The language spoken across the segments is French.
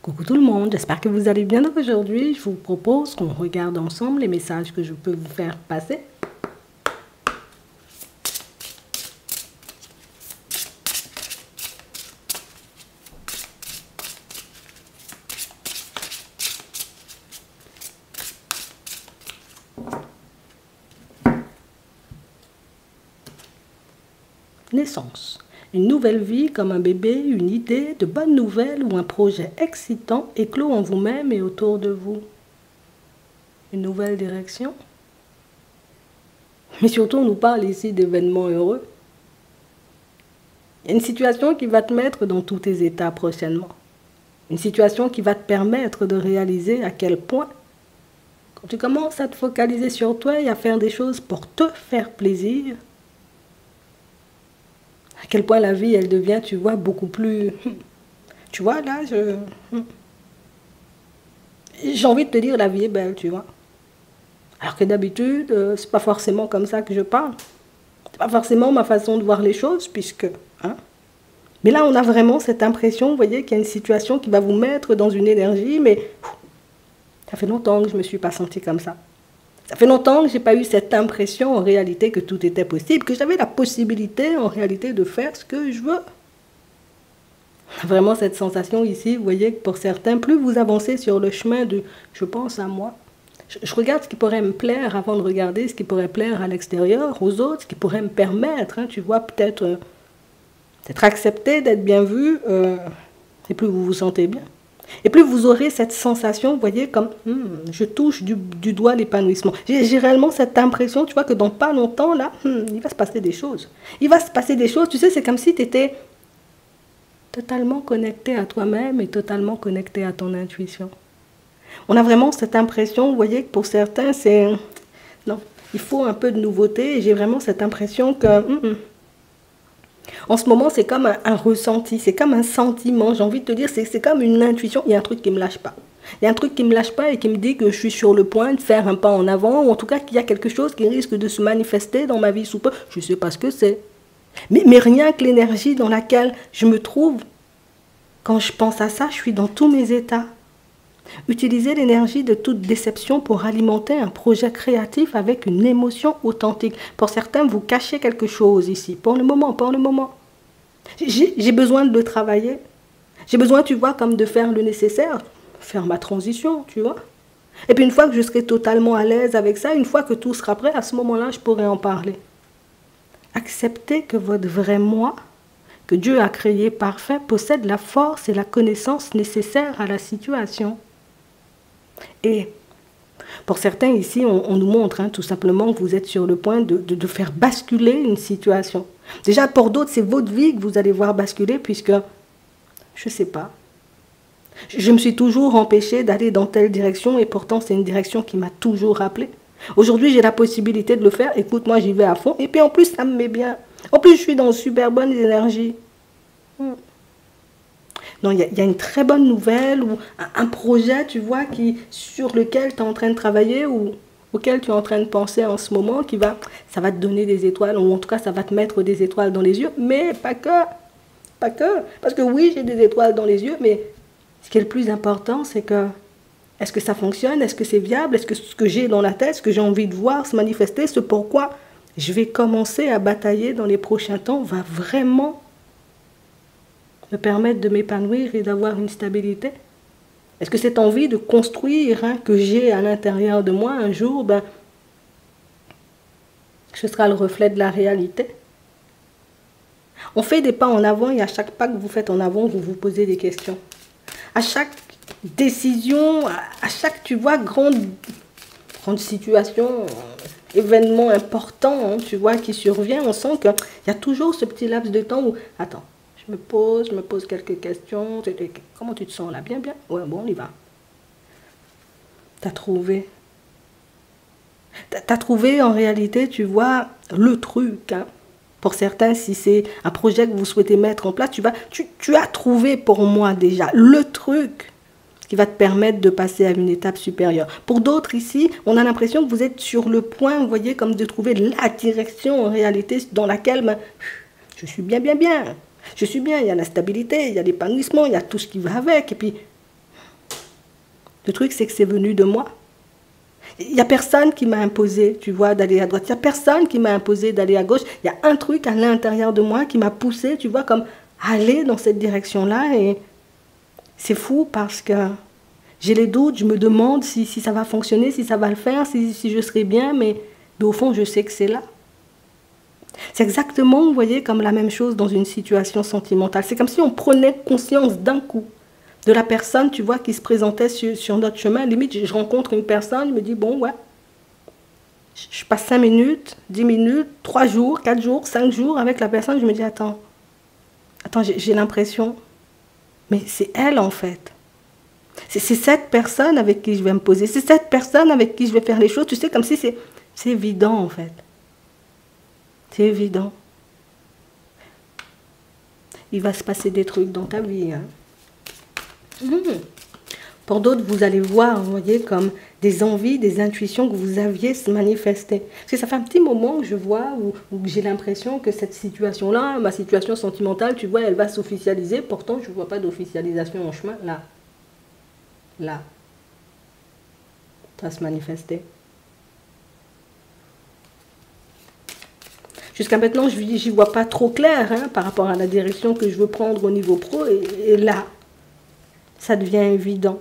Coucou tout le monde, j'espère que vous allez bien aujourd'hui. Je vous propose qu'on regarde ensemble les messages que je peux vous faire passer. Naissance. Une nouvelle vie comme un bébé, une idée, de bonnes nouvelles ou un projet excitant éclot en vous-même et autour de vous. Une nouvelle direction. Mais surtout, on nous parle ici d'événements heureux. Il y a une situation qui va te mettre dans tous tes états prochainement. Une situation qui va te permettre de réaliser à quel point, quand tu commences à te focaliser sur toi et à faire des choses pour te faire plaisir, à quel point la vie, elle devient, tu vois, beaucoup plus... Tu vois, là, j'ai envie de te dire, la vie est belle, tu vois. Alors que d'habitude, c'est pas forcément comme ça que je parle. C'est pas forcément ma façon de voir les choses, puisque... Hein. Mais là, on a vraiment cette impression, vous voyez, qu'il y a une situation qui va vous mettre dans une énergie, mais... Ça fait longtemps que je ne me suis pas sentie comme ça. Ça fait longtemps que je n'ai pas eu cette impression en réalité que tout était possible, que j'avais la possibilité en réalité de faire ce que je veux. Vraiment cette sensation ici, vous voyez que pour certains, plus vous avancez sur le chemin de « je pense à moi », je regarde ce qui pourrait me plaire avant de regarder ce qui pourrait plaire à l'extérieur, aux autres, ce qui pourrait me permettre, hein, tu vois, peut-être d'être accepté, d'être bien vu, et plus vous vous sentez bien. Et plus vous aurez cette sensation, vous voyez, comme je touche du doigt l'épanouissement. J'ai réellement cette impression, tu vois, que dans pas longtemps, là, il va se passer des choses. Il va se passer des choses, tu sais, c'est comme si tu étais totalement connecté à toi-même et totalement connecté à ton intuition. On a vraiment cette impression, vous voyez, que pour certains, c'est... Non, il faut un peu de nouveauté et j'ai vraiment cette impression que... En ce moment, c'est comme un ressenti, c'est comme un sentiment, j'ai envie de te dire, c'est comme une intuition, il y a un truc qui ne me lâche pas. Il y a un truc qui ne me lâche pas et qui me dit que je suis sur le point de faire un pas en avant, ou en tout cas qu'il y a quelque chose qui risque de se manifester dans ma vie sous peu, je ne sais pas ce que c'est. Mais rien que l'énergie dans laquelle je me trouve, quand je pense à ça, je suis dans tous mes états. Utilisez l'énergie de toute déception pour alimenter un projet créatif avec une émotion authentique. Pour certains, vous cachez quelque chose ici. Pour le moment, pour le moment. J'ai besoin de le travailler. J'ai besoin, tu vois, comme de faire le nécessaire. Faire ma transition, tu vois. Et puis une fois que je serai totalement à l'aise avec ça, une fois que tout sera prêt, à ce moment-là, je pourrai en parler. Acceptez que votre vrai moi, que Dieu a créé parfait, possède la force et la connaissance nécessaires à la situation. Et pour certains ici, on nous montre tout simplement que vous êtes sur le point de faire basculer une situation. Déjà, pour d'autres, c'est votre vie que vous allez voir basculer puisque, je ne sais pas, je me suis toujours empêchée d'aller dans telle direction et pourtant c'est une direction qui m'a toujours appelée. Aujourd'hui, j'ai la possibilité de le faire. Écoute, moi, j'y vais à fond. Et puis en plus, ça me met bien. En plus, je suis dans super bonne énergie. Non, il y a une très bonne nouvelle ou un projet, tu vois, sur lequel tu es en train de travailler ou auquel tu es en train de penser en ce moment, ça va te donner des étoiles, ou en tout cas, ça va te mettre des étoiles dans les yeux, mais pas que. Pas que. Parce que oui, j'ai des étoiles dans les yeux, mais ce qui est le plus important, c'est que, est-ce que ça fonctionne? Est-ce que c'est viable? Est-ce que ce que j'ai dans la tête, ce que j'ai envie de voir se manifester, ce pourquoi je vais commencer à batailler dans les prochains temps, va vraiment me permettre de m'épanouir et d'avoir une stabilité? Est-ce que cette envie de construire que j'ai à l'intérieur de moi, un jour, ce sera le reflet de la réalité? On fait des pas en avant et à chaque pas que vous faites en avant, vous vous posez des questions. À chaque décision, à chaque, tu vois, grande situation, événement important, tu vois, qui survient, on sent qu'il y a toujours ce petit laps de temps où, attends, je me pose quelques questions. Comment tu te sens là? Bien, bien. Ouais, bon, on y va. T'as trouvé. T'as trouvé en réalité, tu vois, le truc. Pour certains, si c'est un projet que vous souhaitez mettre en place, tu as trouvé pour moi déjà le truc qui va te permettre de passer à une étape supérieure. Pour d'autres ici, on a l'impression que vous êtes sur le point, vous voyez, comme de trouver la direction en réalité dans laquelle je suis bien, bien, bien. Je suis bien, il y a la stabilité, il y a l'épanouissement, il y a tout ce qui va avec. Et puis, Le truc, c'est que c'est venu de moi. Il n'y a personne qui m'a imposé, tu vois, d'aller à droite. Il n'y a personne qui m'a imposé d'aller à gauche. Il y a un truc à l'intérieur de moi qui m'a poussé, tu vois, comme aller dans cette direction-là. Et c'est fou parce que j'ai les doutes, je me demande si ça va fonctionner, si ça va le faire, si je serai bien, mais au fond, je sais que c'est là. C'est exactement, vous voyez, comme la même chose dans une situation sentimentale. C'est comme si on prenait conscience d'un coup de la personne, tu vois, qui se présentait sur notre chemin. Limite, je rencontre une personne, je me dis, bon, ouais, je passe 5 minutes, 10 minutes, 3 jours, 4 jours, 5 jours avec la personne, je me dis, attends, j'ai l'impression, mais c'est elle en fait. C'est cette personne avec qui je vais me poser, c'est cette personne avec qui je vais faire les choses, tu sais, comme si c'est évident en fait. C'est évident. Il va se passer des trucs dans ta vie, hein. Pour d'autres, vous allez voir, vous voyez, comme des envies, des intuitions que vous aviez se manifester. Parce que ça fait un petit moment que je vois, où j'ai l'impression que cette situation-là, ma situation sentimentale, tu vois, elle va s'officialiser. Pourtant, je ne vois pas d'officialisation en chemin. Là, ça va se manifester. Jusqu'à maintenant, je n'y vois pas trop clair, hein, par rapport à la direction que je veux prendre au niveau pro. Et là, ça devient évident.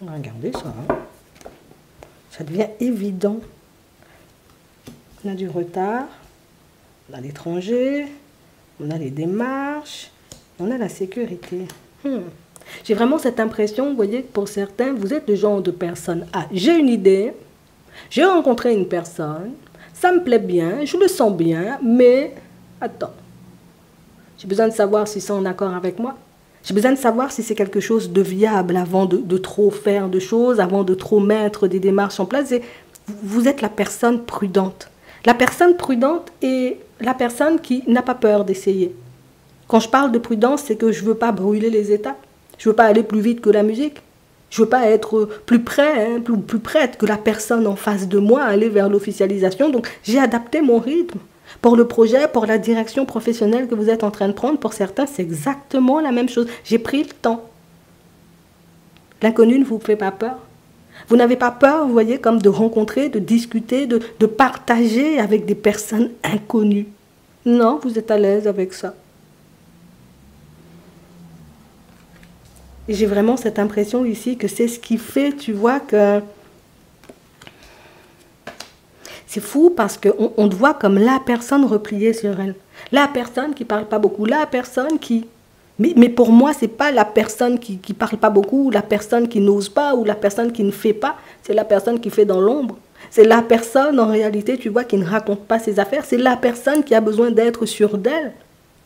Regardez ça. Hein. Ça devient évident. On a du retard. On a l'étranger. On a les démarches. On a la sécurité. J'ai vraiment cette impression, vous voyez, que pour certains, vous êtes le genre de personne. Ah, j'ai une idée. J'ai rencontré une personne. Ça me plaît bien. Je le sens bien. Mais, attends. J'ai besoin de savoir si c'est en accord avec moi. J'ai besoin de savoir si c'est quelque chose de viable avant de trop faire de choses, avant de trop mettre des démarches en place. Et vous êtes la personne prudente. La personne prudente est la personne qui n'a pas peur d'essayer. Quand je parle de prudence, c'est que je ne veux pas brûler les étapes. Je ne veux pas aller plus vite que la musique. Je ne veux pas être plus près, hein, plus prête que la personne en face de moi, aller vers l'officialisation. Donc j'ai adapté mon rythme. Pour le projet, pour la direction professionnelle que vous êtes en train de prendre, pour certains, c'est exactement la même chose. J'ai pris le temps. L'inconnu ne vous fait pas peur. Vous n'avez pas peur, vous voyez, comme de rencontrer, de discuter, de partager avec des personnes inconnues. Non, vous êtes à l'aise avec ça. Et j'ai vraiment cette impression ici que c'est ce qui fait, tu vois, que... C'est fou parce qu'on te voit comme la personne repliée sur elle. La personne qui ne parle pas beaucoup. La personne qui... Mais pour moi, ce n'est pas la personne qui ne parle pas beaucoup, ou la personne qui n'ose pas, ou la personne qui ne fait pas. C'est la personne qui fait dans l'ombre. C'est la personne, en réalité, tu vois, qui ne raconte pas ses affaires. C'est la personne qui a besoin d'être sûre d'elle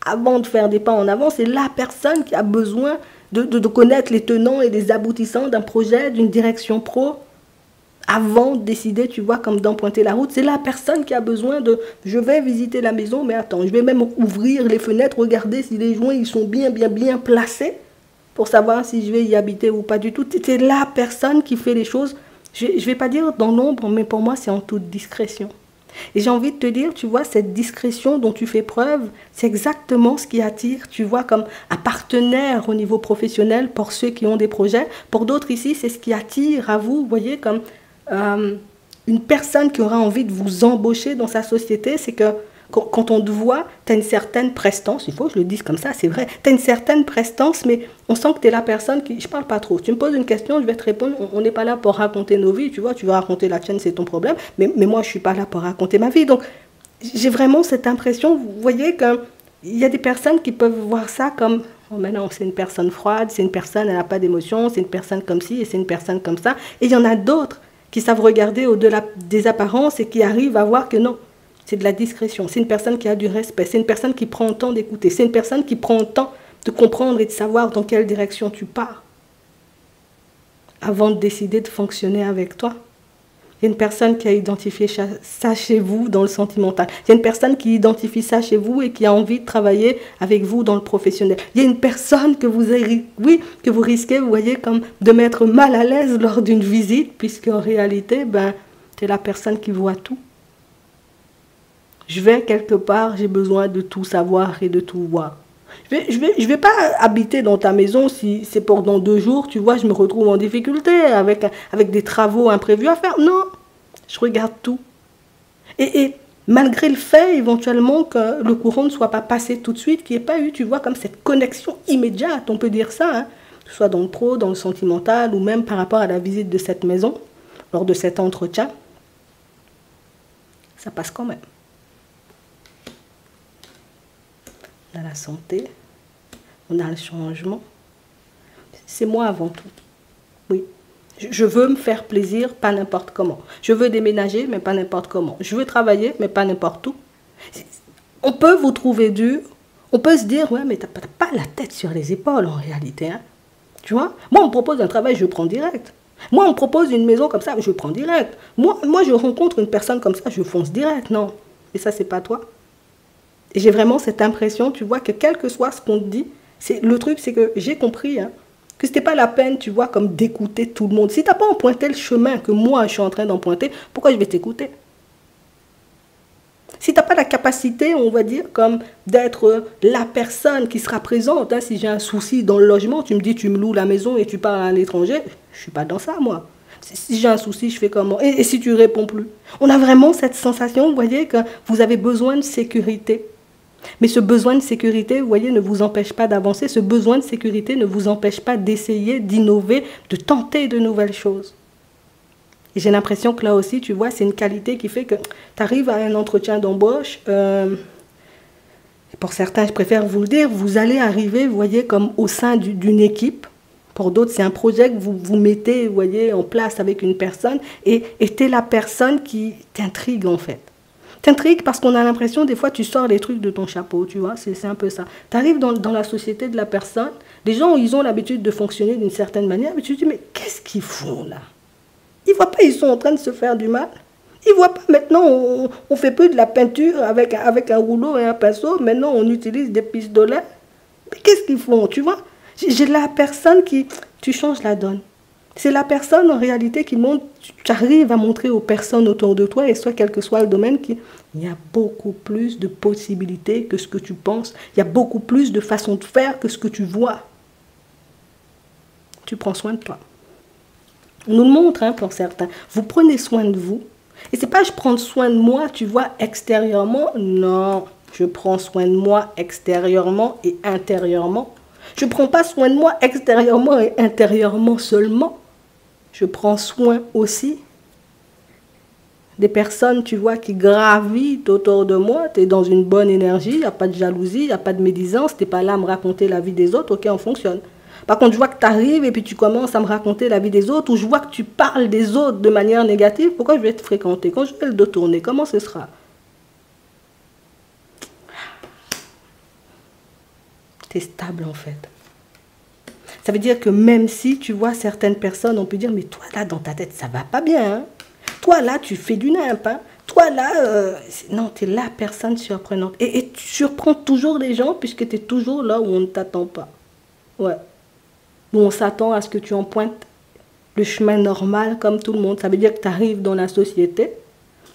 avant de faire des pas en avant. C'est la personne qui a besoin de connaître les tenants et les aboutissants d'un projet, d'une direction pro. Avant de décider, tu vois, comme d'emprunter la route, c'est la personne qui a besoin de... Je vais visiter la maison, mais attends, je vais même ouvrir les fenêtres, regarder si les joints ils sont bien placés pour savoir si je vais y habiter ou pas du tout. C'est la personne qui fait les choses, je ne vais pas dire dans l'ombre, mais pour moi, c'est en toute discrétion. Et j'ai envie de te dire, tu vois, cette discrétion dont tu fais preuve, c'est exactement ce qui attire, tu vois, comme un partenaire au niveau professionnel pour ceux qui ont des projets. Pour d'autres ici, c'est ce qui attire à vous, vous voyez, comme... une personne qui aura envie de vous embaucher dans sa société, c'est que quand on te voit, tu as une certaine prestance, il faut que je le dise comme ça, c'est vrai, tu as une certaine prestance, mais on sent que tu es la personne qui... Je parle pas trop, tu me poses une question, je vais te répondre, on n'est pas là pour raconter nos vies, tu vois, tu veux raconter la tienne, c'est ton problème, mais moi je suis pas là pour raconter ma vie, donc j'ai vraiment cette impression, vous voyez, qu'il y a des personnes qui peuvent voir ça comme... Oh, mais non, c'est une personne froide, c'est une personne, elle n'a pas d'émotion, c'est une personne comme ci, et c'est une personne comme ça, et il y en a d'autres qui savent regarder au-delà des apparences et qui arrivent à voir que non, c'est de la discrétion, c'est une personne qui a du respect, c'est une personne qui prend le temps d'écouter, c'est une personne qui prend le temps de comprendre et de savoir dans quelle direction tu pars avant de décider de fonctionner avec toi. Il y a une personne qui a identifié ça chez vous dans le sentimental. Il y a une personne qui identifie ça chez vous et qui a envie de travailler avec vous dans le professionnel. Il y a une personne que que vous risquez, vous voyez, comme de mettre mal à l'aise lors d'une visite, puisqu'en réalité, c'est la personne qui voit tout. Je vais quelque part, j'ai besoin de tout savoir et de tout voir. Je vais pas habiter dans ta maison si c'est pendant 2 jours, tu vois, je me retrouve en difficulté avec des travaux imprévus à faire. Non, je regarde tout. Et malgré le fait, éventuellement, que le courant ne soit pas passé tout de suite, qu'il n'y ait pas eu, tu vois, comme cette connexion immédiate, on peut dire ça, hein, que ce soit dans le pro, dans le sentimental, ou même par rapport à la visite de cette maison, lors de cet entretien, ça passe quand même. On a la santé, on a le changement. C'est moi avant tout. Oui. Je veux me faire plaisir, pas n'importe comment. Je veux déménager, mais pas n'importe comment. Je veux travailler, mais pas n'importe où. On peut vous trouver dur. On peut se dire, ouais, mais t'as pas la tête sur les épaules en réalité. Hein. Tu vois? Moi, on me propose un travail, je prends direct. Moi, on me propose une maison comme ça, je prends direct. Moi, je rencontre une personne comme ça, je fonce direct. Non. Et ça, c'est pas toi. Et j'ai vraiment cette impression, tu vois, que quel que soit ce qu'on te dit, le truc, c'est que j'ai compris, hein, que ce n'était pas la peine, tu vois, comme d'écouter tout le monde. Si tu n'as pas emprunté le chemin que moi, je suis en train d'emprunter, pourquoi je vais t'écouter? Si tu n'as pas la capacité, on va dire, comme d'être la personne qui sera présente, hein, si j'ai un souci dans le logement, tu me dis, tu me loues la maison et tu pars à l'étranger, je ne suis pas dans ça, moi. Si j'ai un souci, je fais comment? Et si tu ne réponds plus? On a vraiment cette sensation, vous voyez, que vous avez besoin de sécurité. Mais ce besoin de sécurité, vous voyez, ne vous empêche pas d'avancer. Ce besoin de sécurité ne vous empêche pas d'essayer, d'innover, de tenter de nouvelles choses. Et j'ai l'impression que là aussi, tu vois, c'est une qualité qui fait que tu arrives à un entretien d'embauche. Pour certains, je préfère vous le dire, vous allez arriver, vous voyez, comme au sein d'une équipe. Pour d'autres, c'est un projet que vous mettez, vous voyez, en place avec une personne. Et tu es la personne qui t'intrigue, en fait. T'intrigue parce qu'on a l'impression, des fois, tu sors les trucs de ton chapeau, tu vois, c'est un peu ça. Tu arrives dans la société de la personne, les gens, ils ont l'habitude de fonctionner d'une certaine manière, mais tu te dis, mais qu'est-ce qu'ils font là? Ils ne voient pas, ils sont en train de se faire du mal. Ils ne voient pas, maintenant, on fait plus de la peinture avec un rouleau et un pinceau, maintenant, on utilise des pistolets. Mais qu'est-ce qu'ils font, tu vois? J'ai la personne qui, tu changes la donne. C'est la personne, en réalité, qui montre, tu arrives à montrer aux personnes autour de toi, et soit quel que soit le domaine, qu'il y a beaucoup plus de possibilités que ce que tu penses. Il y a beaucoup plus de façons de faire que ce que tu vois. Tu prends soin de toi. On nous le montre, hein, pour certains. Vous prenez soin de vous. Et c'est pas je prends soin de moi, tu vois, extérieurement. Non, je prends soin de moi extérieurement et intérieurement. Je ne prends pas soin de moi extérieurement et intérieurement seulement. Je prends soin aussi des personnes, tu vois, qui gravitent autour de moi. Tu es dans une bonne énergie, il n'y a pas de jalousie, il n'y a pas de médisance, tu n'es pas là à me raconter la vie des autres, ok, on fonctionne. Par contre, je vois que tu arrives et puis tu commences à me raconter la vie des autres, ou je vois que tu parles des autres de manière négative, pourquoi je vais te fréquenter? Quand je vais le dos tourner, comment ce sera? Tu es stable en fait. Ça veut dire que même si tu vois certaines personnes, on peut dire, mais toi là, dans ta tête, ça va pas bien. Hein? Toi là, tu fais du nimp. Hein? Toi là, non, tu es la personne surprenante. Et tu surprends toujours les gens puisque tu es toujours là où on ne t'attend pas. Ouais. Où on s'attend à ce que tu empruntes le chemin normal comme tout le monde. Ça veut dire que tu arrives dans la société,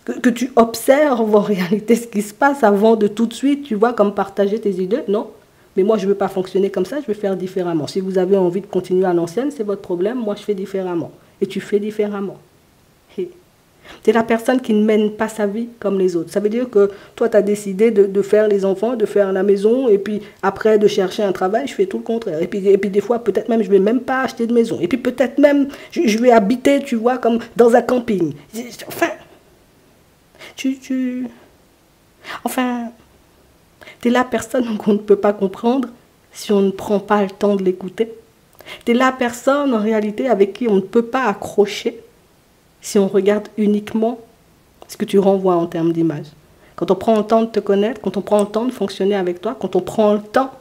que tu observes en réalité ce qui se passe avant de tout de suite, tu vois, comme partager tes idées. Non. Mais moi, je ne veux pas fonctionner comme ça, je vais faire différemment. Si vous avez envie de continuer à l'ancienne, c'est votre problème. Moi, je fais différemment. Et tu fais différemment. Tu es la personne qui ne mène pas sa vie comme les autres. Ça veut dire que toi, tu as décidé de faire les enfants, de faire la maison, et puis après, de chercher un travail, je fais tout le contraire. Et puis des fois, peut-être même, je ne vais même pas acheter de maison. Et puis peut-être même, je vais habiter, tu vois, comme dans un camping. Enfin, Enfin... Tu es la personne qu'on ne peut pas comprendre si on ne prend pas le temps de l'écouter. Tu es la personne, en réalité, avec qui on ne peut pas accrocher si on regarde uniquement ce que tu renvoies en termes d'image. Quand on prend le temps de te connaître, quand on prend le temps de fonctionner avec toi, quand on prend le temps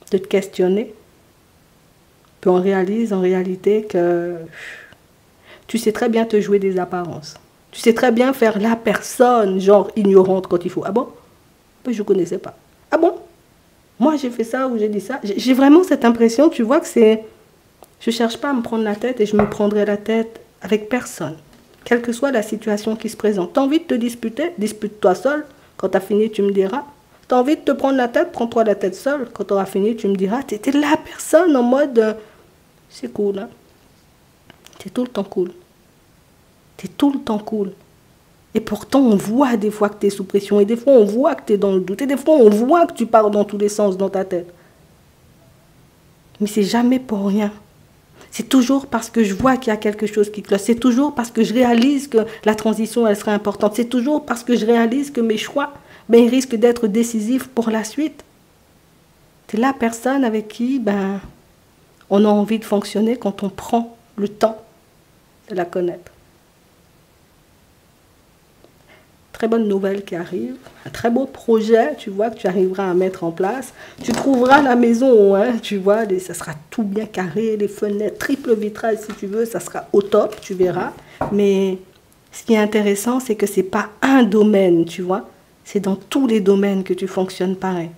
de te questionner, puis on réalise en réalité que tu sais très bien te jouer des apparences. Tu sais très bien faire la personne, genre ignorante quand il faut. Ah bon? Je ne connaissais pas. Ah bon? Moi, j'ai fait ça ou j'ai dit ça. J'ai vraiment cette impression, tu vois, que c'est... Je ne cherche pas à me prendre la tête et je me prendrai la tête avec personne. Quelle que soit la situation qui se présente. Tu as envie de te disputer? Dispute-toi seul. Quand tu as fini, tu me diras. Tu as envie de te prendre la tête, prends-toi la tête seule. Quand tu auras fini, tu me diras, tu étais la personne en mode, c'est cool, hein. Tu es tout le temps cool. Tu es tout le temps cool. Et pourtant, on voit des fois que tu es sous pression, et des fois, on voit que tu es dans le doute, et des fois, on voit que tu pars dans tous les sens dans ta tête. Mais c'est jamais pour rien. C'est toujours parce que je vois qu'il y a quelque chose qui cloche. C'est toujours parce que je réalise que la transition, elle sera importante. C'est toujours parce que je réalise que mes choix, ben, ils risquent d'être décisifs pour la suite. C'est la personne avec qui on a envie de fonctionner quand on prend le temps de la connaître. Très bonne nouvelle qui arrive, un très beau projet, tu vois, que tu arriveras à mettre en place. Tu trouveras la maison, hein, tu vois, ça sera tout bien carré, les fenêtres, triple vitrage si tu veux, ça sera au top, tu verras. Mais ce qui est intéressant, c'est que ce n'est pas un domaine, tu vois, c'est dans tous les domaines que tu fonctionnes pareil.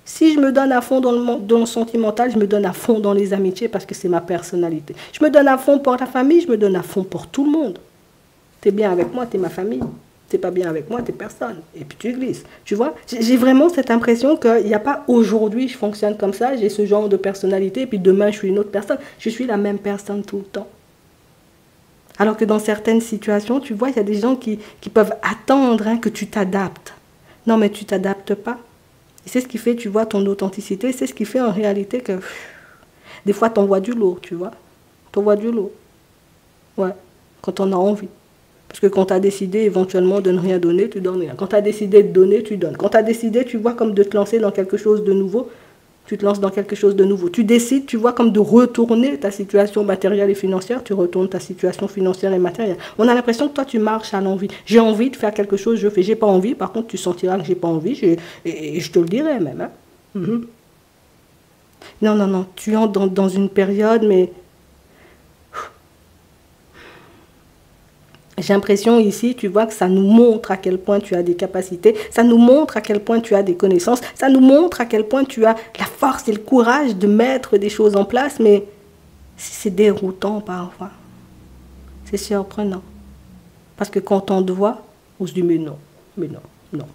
Si je me donne à fond dans le sentimental, je me donne à fond dans les amitiés parce que c'est ma personnalité. Je me donne à fond pour la famille, je me donne à fond pour tout le monde. Tu es bien avec moi, tu es ma famille. T'es pas bien avec moi, t'es personne. Et puis tu glisses. Tu vois, j'ai vraiment cette impression qu'il n'y a pas aujourd'hui je fonctionne comme ça, j'ai ce genre de personnalité, et puis demain je suis une autre personne. Je suis la même personne tout le temps. Alors que dans certaines situations, tu vois, il y a des gens qui peuvent attendre que tu t'adaptes. Non, mais tu t'adaptes pas. Et c'est ce qui fait, tu vois, ton authenticité. C'est ce qui fait en réalité que des fois, t'envoies du lourd, tu vois. T'envoies du lourd. Ouais, quand on a envie. Parce que quand tu as décidé éventuellement de ne rien donner, tu donnes rien. Quand tu as décidé de donner, tu donnes. Quand tu as décidé, tu vois, comme de te lancer dans quelque chose de nouveau, tu te lances dans quelque chose de nouveau. Tu décides, tu vois, comme de retourner ta situation matérielle et financière, tu retournes ta situation financière et matérielle. On a l'impression que toi, tu marches à l'envie. J'ai envie de faire quelque chose, je fais. J'ai pas envie, par contre, tu sentiras que j'ai pas envie, et je te le dirai même. Hein. Non, non, non, tu entres dans une période, mais... J'ai l'impression ici, tu vois, que ça nous montre à quel point tu as des capacités, ça nous montre à quel point tu as des connaissances, ça nous montre à quel point tu as la force et le courage de mettre des choses en place, mais c'est déroutant parfois. C'est surprenant. Parce que quand on te voit, on se dit mais non, non.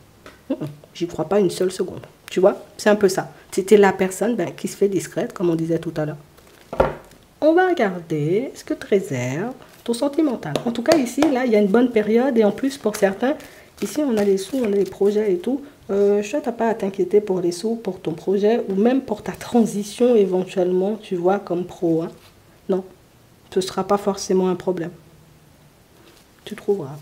J'y crois pas une seule seconde. Tu vois, c'est un peu ça. C'était la personne qui se fait discrète, comme on disait tout à l'heure. On va regarder ce que te réserve ton sentimental. En tout cas, ici, là, il y a une bonne période. Et en plus, pour certains, ici, on a les sous, on a les projets et tout. Je t'ai pas à t'inquiéter pour les sous, pour ton projet, ou même pour ta transition éventuellement, tu vois, comme pro. Hein. Non, ce ne sera pas forcément un problème. Tu trouveras.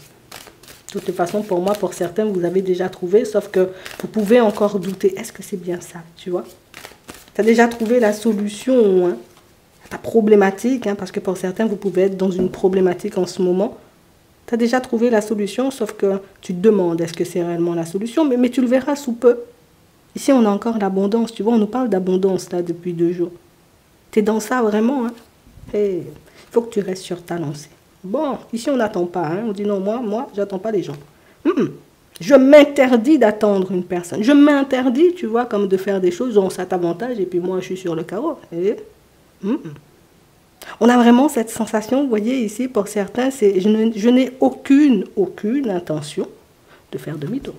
De toute façon, pour moi, pour certains, vous avez déjà trouvé, sauf que vous pouvez encore douter. Est-ce que c'est bien ça, tu vois? Tu as déjà trouvé la solution, hein? Ta problématique, hein, parce que pour certains, vous pouvez être dans une problématique en ce moment. Tu as déjà trouvé la solution, sauf que tu te demandes est-ce que c'est réellement la solution, mais tu le verras sous peu. Ici, on a encore l'abondance, tu vois, on nous parle d'abondance là depuis 2 jours. Tu es dans ça vraiment, hein? Il faut que tu restes sur ta lancée. Bon, ici, on n'attend pas, hein? On dit non, moi, j'attends pas les gens. Je m'interdis d'attendre une personne. Je m'interdis, tu vois, comme de faire des choses dont ça t'avantage, et puis moi, je suis sur le carreau. On a vraiment cette sensation, vous voyez ici, pour certains, c'est je n'ai aucune intention de faire demi-tour.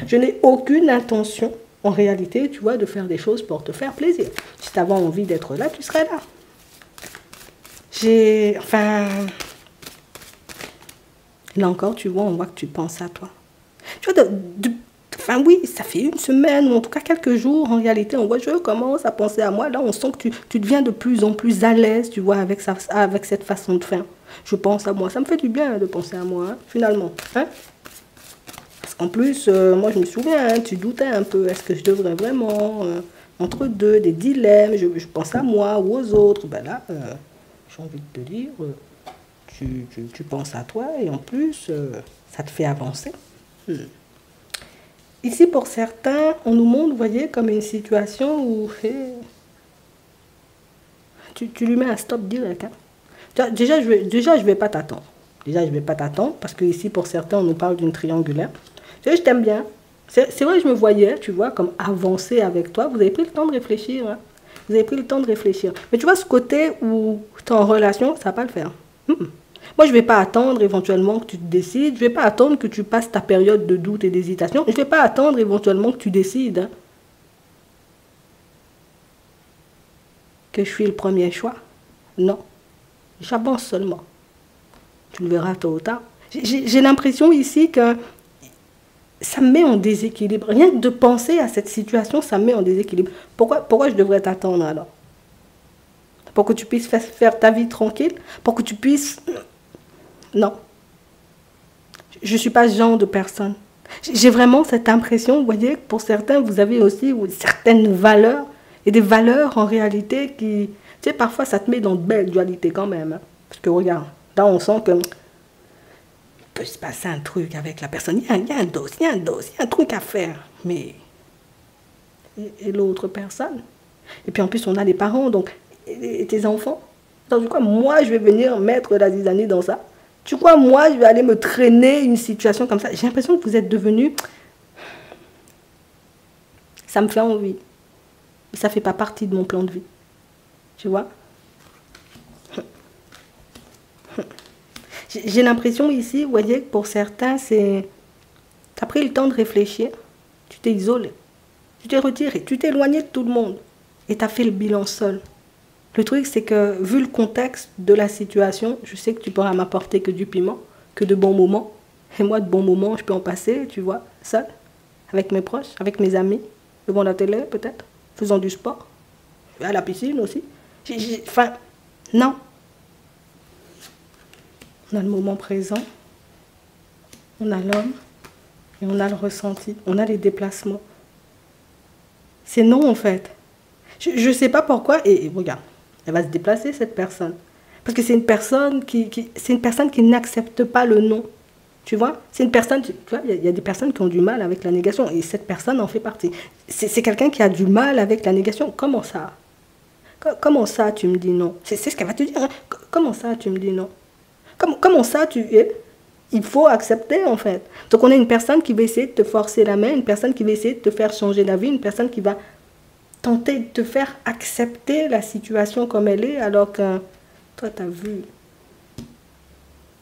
Je n'ai aucune intention, en réalité, tu vois, de faire des choses pour te faire plaisir. Si tu avais envie d'être là, tu serais là. Là encore, tu vois, on voit que tu penses à toi. Tu vois, oui, ça fait 1 semaine, ou en tout cas quelques jours, en réalité, on voit, je commence à penser à moi. Là, on sent que tu deviens de plus en plus à l'aise, tu vois, avec cette façon de faire. Je pense à moi. Ça me fait du bien de penser à moi, hein, finalement. Hein? Parce qu'en plus, moi, je me souviens, hein, tu doutais un peu. Est-ce que je devrais vraiment, entre deux, des dilemmes, je pense à moi ou aux autres. Ben là, j'ai envie de te dire, tu penses à toi et en plus, ça te fait avancer. Ici, pour certains, on nous montre, vous voyez, comme une situation où tu lui mets un stop direct. Hein. Déjà, je vais pas t'attendre. Déjà, je vais pas t'attendre parce que ici, pour certains, on nous parle d'une triangulaire. Tu sais, je t'aime bien. C'est vrai, je me voyais, tu vois, comme avancer avec toi. Vous avez pris le temps de réfléchir. Hein. Vous avez pris le temps de réfléchir. Mais tu vois, ce côté où tu es en relation, ça va pas le faire. Moi, je ne vais pas attendre éventuellement que tu te décides. Je ne vais pas attendre que tu passes ta période de doute et d'hésitation. Je ne vais pas attendre éventuellement que tu décides. Hein. que je suis le premier choix. Non, j'avance seulement. Tu le verras tôt ou tard. J'ai l'impression ici que ça me met en déséquilibre. Rien que de penser à cette situation, ça me met en déséquilibre. Pourquoi je devrais t'attendre alors? Pour que tu puisses faire ta vie tranquille? Pour que tu puisses... Non. Je ne suis pas ce genre de personne. J'ai vraiment cette impression, vous voyez, que pour certains, vous avez aussi certaines valeurs, et des valeurs en réalité qui... Tu sais, parfois ça te met dans de belles dualités quand même. Hein. Parce que regarde, là on sent que... Il peut se passer un truc avec la personne, il y a un dos, il y a un truc à faire. Mais... Et l'autre personne? Et puis en plus on a les parents, donc... Et tes enfants? Donc, quoi, moi je vais venir mettre la zizanie dans ça? Tu crois, moi, je vais aller me traîner une situation comme ça? J'ai l'impression que vous êtes devenus... Ça me fait envie. Mais ça ne fait pas partie de mon plan de vie. Tu vois? J'ai l'impression ici, vous voyez, que pour certains, c'est... Tu as pris le temps de réfléchir. Tu t'es isolé. Tu t'es retiré. Tu t'es éloigné de tout le monde. Et tu as fait le bilan seul. Le truc, c'est que, vu le contexte de la situation, je sais que tu pourras m'apporter que du piment, que de bons moments. Et moi, de bons moments, je peux en passer, tu vois, seul, avec mes proches, avec mes amis, devant la télé, peut-être, faisant du sport, à la piscine aussi. Enfin, non. On a le moment présent, on a l'homme, et on a le ressenti, on a les déplacements. C'est non, en fait. Je ne sais pas pourquoi, et regarde. Elle va se déplacer, cette personne. Parce que c'est une personne qui n'accepte pas le non. Tu vois? C'est une personne, tu vois, il y a des personnes qui ont du mal avec la négation. Et cette personne en fait partie. C'est quelqu'un qui a du mal avec la négation. Comment ça? Comment ça, tu me dis non? C'est ce qu'elle va te dire. Hein? Comment ça, tu me dis non? Comment ça, il faut accepter, en fait. Donc, on a une personne qui va essayer de te forcer la main, une personne qui va essayer de te faire changer d'avis, une personne qui va... tenter de te faire accepter la situation comme elle est, alors que toi, tu as vu.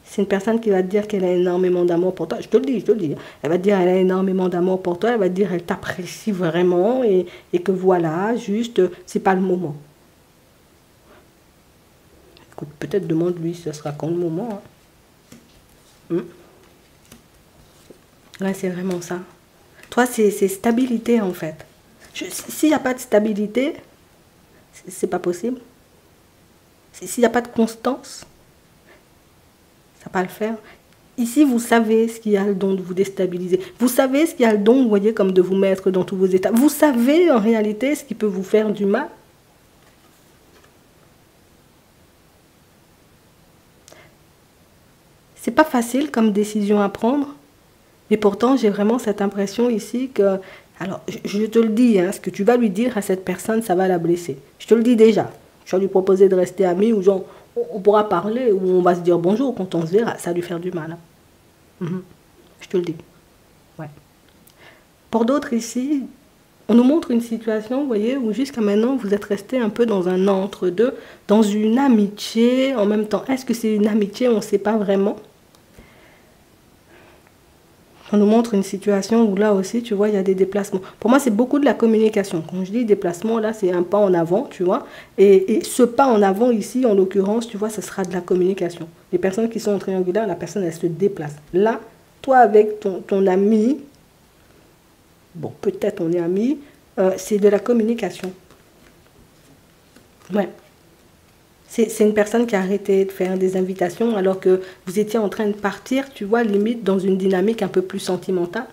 C'est une personne qui va te dire qu'elle a énormément d'amour pour toi. Je te le dis. Elle va te dire qu'elle a énormément d'amour pour toi. Elle va te dire qu'elle t'apprécie vraiment et que voilà, juste, c'est pas le moment. Écoute, peut-être demande-lui, ce sera quand le moment. Hein. Ouais, c'est vraiment ça. Toi, c'est stabilité, en fait. S'il n'y a pas de stabilité, c'est pas possible. S'il n'y a pas de constance, ça ne va pas le faire. Ici, vous savez ce qui a le don de vous déstabiliser. Vous savez ce qui a le don, vous voyez, comme de vous mettre dans tous vos états. Vous savez, en réalité, ce qui peut vous faire du mal. C'est pas facile comme décision à prendre, mais pourtant, j'ai vraiment cette impression ici que... Alors, je te le dis, hein, ce que tu vas lui dire à cette personne, ça va la blesser. Je te le dis déjà. Je vais lui proposer de rester amis, ou genre, on pourra parler, ou on va se dire bonjour quand on se verra. Ça va lui faire du mal. Hein. Je te le dis. Ouais. Pour d'autres ici, on nous montre une situation, vous voyez, où jusqu'à maintenant, vous êtes resté un peu dans un entre-deux, dans une amitié en même temps. Est-ce que c'est une amitié? On ne sait pas vraiment. On nous montre une situation où là aussi, tu vois, il y a des déplacements. Pour moi, c'est beaucoup de la communication. Quand je dis déplacement, là, c'est un pas en avant, tu vois. Et ce pas en avant ici, en l'occurrence, tu vois, ce sera de la communication. Les personnes qui sont en triangulaire, la personne, elle se déplace. Là, toi, avec ton ami, bon, peut-être on est amis, c'est de la communication. Ouais. C'est une personne qui a arrêté de faire des invitations alors que vous étiez en train de partir, tu vois, limite dans une dynamique un peu plus sentimentale.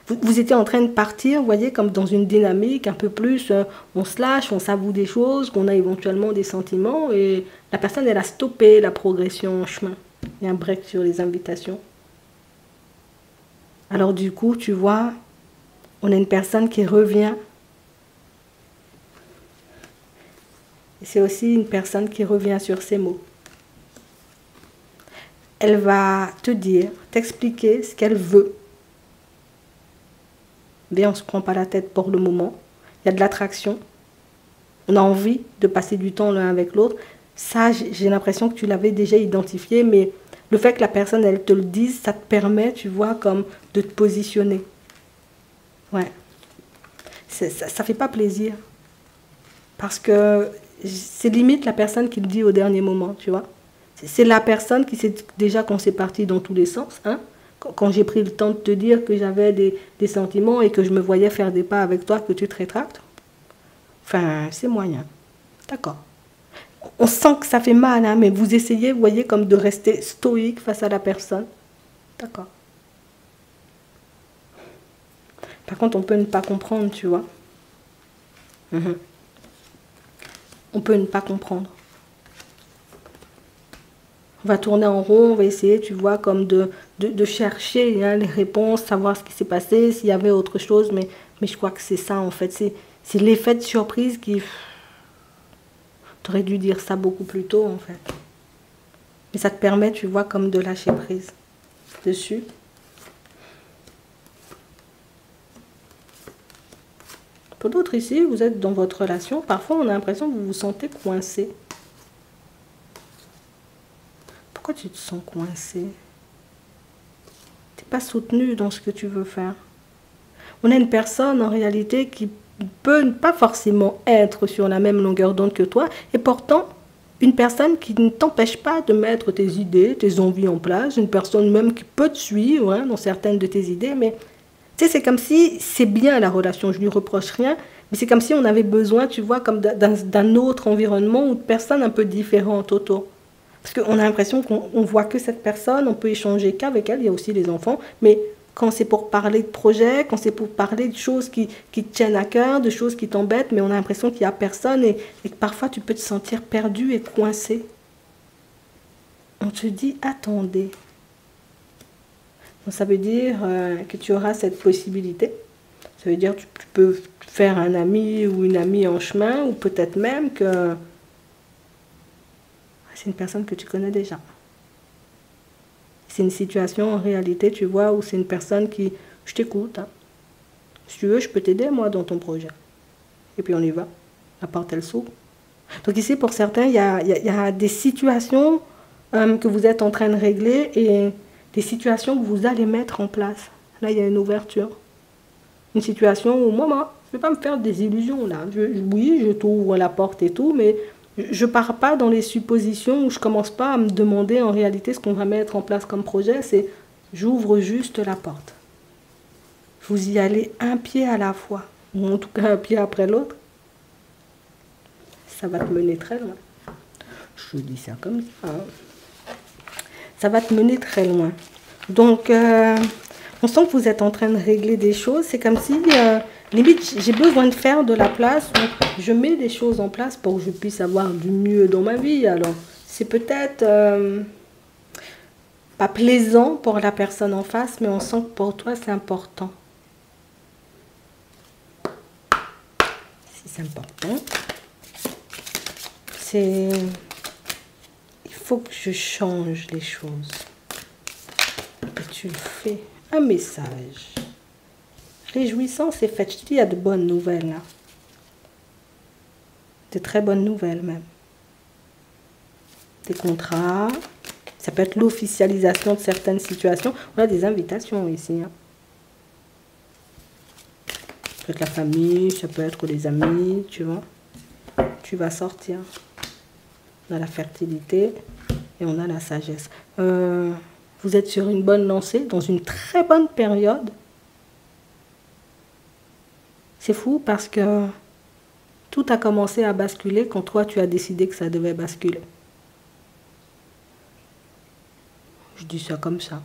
Vous étiez en train de partir, vous voyez, comme dans une dynamique un peu plus, on se lâche, on s'avoue des choses, qu'on a éventuellement des sentiments, et la personne, elle a stoppé la progression en chemin. Il y a un break sur les invitations. Alors du coup, tu vois, on a une personne qui revient. C'est aussi une personne qui revient sur ses mots. Elle va te dire, t'expliquer ce qu'elle veut. Mais on ne se prend pas la tête pour le moment. Il y a de l'attraction. On a envie de passer du temps l'un avec l'autre. Ça, j'ai l'impression que tu l'avais déjà identifié, mais le fait que la personne, elle te le dise, ça te permet, tu vois, comme de te positionner. Ouais. Ça ne fait pas plaisir. Parce que c'est limite la personne qui le dit au dernier moment, tu vois. C'est la personne qui sait déjà qu'on s'est parti dans tous les sens, hein. Quand j'ai pris le temps de te dire que j'avais des sentiments et que je me voyais faire des pas avec toi, que tu te rétractes. Enfin, c'est moyen. D'accord. On sent que ça fait mal, hein, mais vous essayez, vous voyez, comme de rester stoïque face à la personne. D'accord. Par contre, on peut ne pas comprendre, tu vois. On peut ne pas comprendre. On va tourner en rond, on va essayer, tu vois, comme de chercher, hein, les réponses, savoir ce qui s'est passé, s'il y avait autre chose, mais je crois que c'est ça, en fait. C'est l'effet de surprise qui... Tu aurais dû dire ça beaucoup plus tôt, en fait. Mais ça te permet, tu vois, comme de lâcher prise dessus. Pour d'autres ici, vous êtes dans votre relation, parfois on a l'impression que vous vous sentez coincé. Pourquoi tu te sens coincé? Tu n'es pas soutenu dans ce que tu veux faire. On a une personne en réalité qui peut pas forcément être sur la même longueur d'onde que toi, et pourtant une personne qui ne t'empêche pas de mettre tes idées, tes envies en place, une personne même qui peut te suivre, hein, dans certaines de tes idées, mais tu sais, c'est comme si, c'est bien la relation, je lui reproche rien, mais c'est comme si on avait besoin, tu vois, comme d'un autre environnement ou de personnes un peu différentes autour. Parce qu'on a l'impression qu'on voit que cette personne, on peut échanger qu'avec elle, il y a aussi les enfants, mais quand c'est pour parler de projets, quand c'est pour parler de choses qui te tiennent à cœur, de choses qui t'embêtent, mais on a l'impression qu'il n'y a personne et que parfois tu peux te sentir perdu et coincé. On te dit, attendez. Donc, ça veut dire que tu auras cette possibilité. Ça veut dire que tu peux faire un ami ou une amie en chemin, ou peut-être même que c'est une personne que tu connais déjà. C'est une situation en réalité, tu vois, où c'est une personne qui... Je t'écoute, hein. Si tu veux, je peux t'aider, moi, dans ton projet. Et puis on y va. La porte, elle s'ouvre. Donc ici, pour certains, il y a des situations que vous êtes en train de régler et des situations que vous allez mettre en place. Là, il y a une ouverture. Une situation où, moi, je ne vais pas me faire des illusions, là. Oui, je t'ouvre la porte et tout, mais... Je ne pars pas dans les suppositions où je ne commence pas à me demander en réalité ce qu'on va mettre en place comme projet. C'est j'ouvre juste la porte. Vous y allez un pied à la fois, ou en tout cas un pied après l'autre. Ça va te mener très loin. Je dis ça comme ça. Hein. Ça va te mener très loin. Donc, on sent que vous êtes en train de régler des choses. C'est comme si... limite, j'ai besoin de faire de la place où je mets des choses en place pour que je puisse avoir du mieux dans ma vie. Alors, c'est peut-être pas plaisant pour la personne en face, mais on sent que pour toi, c'est important. Si c'est important, c'est... Il faut que je change les choses. Et tu le fais. Un message. Réjouissance est faite. Je te dis, il y a de bonnes nouvelles là. De très bonnes nouvelles même. Des contrats. Ça peut être l'officialisation de certaines situations. On a des invitations ici. Hein. Ça peut être la famille, ça peut être les amis, tu vois. Tu vas sortir. On a la fertilité et on a la sagesse. Vous êtes sur une bonne lancée, dans une très bonne période. C'est fou parce que tout a commencé à basculer quand toi tu as décidé que ça devait basculer. Je dis ça comme ça.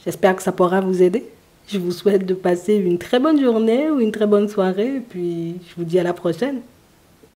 J'espère que ça pourra vous aider. Je vous souhaite de passer une très bonne journée ou une très bonne soirée et puis je vous dis à la prochaine.